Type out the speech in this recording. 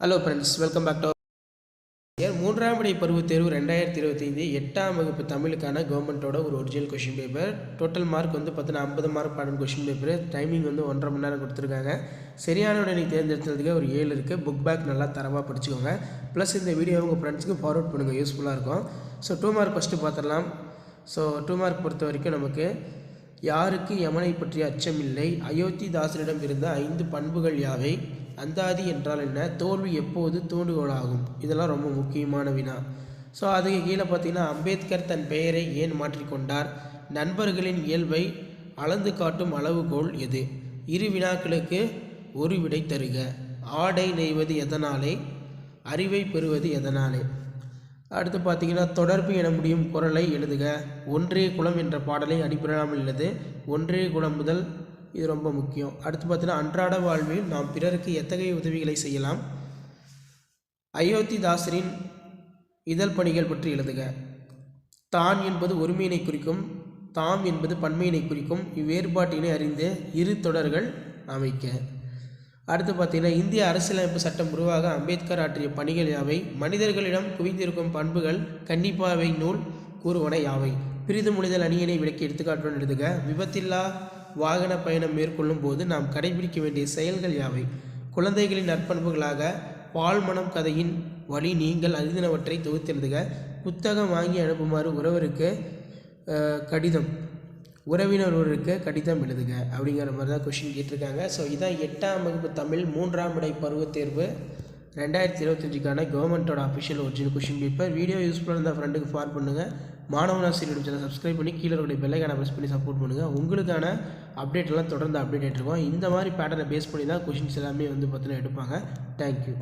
Hello friends, welcome back to மூன்றாம் படை பருவத் தேர்வு 2025 8ஆம் வகுப்பு தமிழுக்கான கவர்மெண்ட்டோட ஒரு original question paper. Total mark வந்து பார்த்தீங்கன்னா 50 மார்க் பாடம் கொஷின் பேப்பர். டைமிங் வந்து 1.5 மணி நேரம் கொடுத்துருக்காங்க. சரியான விடை தேர்ந்தெடுத்ததுக்கு ஒரு 7 இருக்குது. புக் பேக் நல்லா தரவாக படிச்சுக்கோங்க. ப்ளஸ் இந்த வீடியோ உங்கள் ஃப்ரெண்ட்ஸுக்கு ஃபார்வர்ட் பண்ணுங்கள், யூஸ்ஃபுல்லாக இருக்கும். ஸோ 2 மார்க் ஃபஸ்ட்டு பார்த்துடலாம். ஸோ 2 மார்க் பொறுத்த வரைக்கும் நமக்கு யாருக்கு யமனை பற்றிய அச்சமில்லை, அயோத்திதாசரிடம் இருந்த 5 பண்புகள் யாவை, அந்தாதி என்றால் என்ன, தோல்வி எப்போது தூண்டுகோலாகும், இதெல்லாம் ரொம்ப முக்கியமான வினா. ஸோ அதுக்கு கீழே பார்த்தீங்கன்னா அம்பேத்கர் தன் பெயரை ஏன் மாற்றிக்கொண்டார், நண்பர்களின் இயல்பை அளந்து காட்டும் அளவுகோல் எது, இரு வினாக்களுக்கு ஒரு விடை தருக, ஆடை நெய்வது எதனாலே, அறிவை பெறுவது எதனாலே. அடுத்து பார்த்தீங்கன்னா தொடர்பு என முடியும் குரலை எழுதுக, ஒன்றே குலம் என்ற பாடலை அடிப்படையாமல் உள்ளது, ஒன்றே குலம் முதல், இது ரொம்ப முக்கியம். அடுத்து பார்த்தீங்கன்னா அன்றாட வாழ்வில் நாம் பிறருக்கு எத்தகைய உதவிகளை செய்யலாம், அயோத்திதாசரின் இதழ் பணிகள் பற்றி எழுதுக, தான் என்பது ஒருமையினை குறிக்கும், தாம் என்பது பன்மையினை குறிக்கும், இவ்வேறுபாட்டினை அறிந்து இரு தொடர்கள் அமைக்க. அடுத்து பார்த்தீங்கன்னா இந்திய அரசியலமைப்பு சட்டம் உருவாக அம்பேத்கர் ஆற்றிய பணிகள் யாவை, மனிதர்களிடம் குவிந்திருக்கும் பண்புகள் கண்டிப்பாவை நூல் கூறுவன யாவை, பிரிது மொழிதல் அணியினை விளக்கி எடுத்துக்காட்டுடன் எழுதுக, விபத்தில்லா வாகன பயணம் மேற்கொள்ளும் போது நாம் கடைபிடிக்க வேண்டிய செயல்கள் யாவை, குழந்தைகளின் நற்பண்புகளாக பால்மணம் கதையின் வழி நீங்கள் அறிந்தனவற்றை தொகுத்தெழுதுக, புத்தகம் வாங்கி அனுப்புமாறு கடிதம் உறவினர் ஒருவருக்கு கடிதம் எழுதுக, அப்படிங்கிற மாதிரி தான் கொஷின் கேட்டிருக்காங்க. ஸோ இதான் 8ஆம் வகுப்பு தமிழ் மூன்றாம் படை பருவத் தேர்வு 2025க்கான கவர்மெண்ட்டோட official original question paper. Video யூஸ்ஃபுல்லாக இருந்தால் ஃப்ரெண்டுக்கு ஃபார்வர்ட் பண்ணுங்கள். மாணவனாசிரியர் சேனல் சப்ஸ்கிரைப் பண்ணி கீழே இருக்கிற பெல்லைக்கான ப்ரெஸ் பண்ணி சப்போர்ட் பண்ணுங்கள். உங்களுக்கான அப்டேட்லாம் தொடர்ந்து அப்டேட் ஆகிட்டு இருக்கோம். இந்த மாதிரி பேட்டர்னை பேஸ் பண்ணி தான் கொஷின்ஸ் எல்லாமே வந்து பார்த்தீங்கன்னா எடுப்பாங்க. தேங்க்யூ.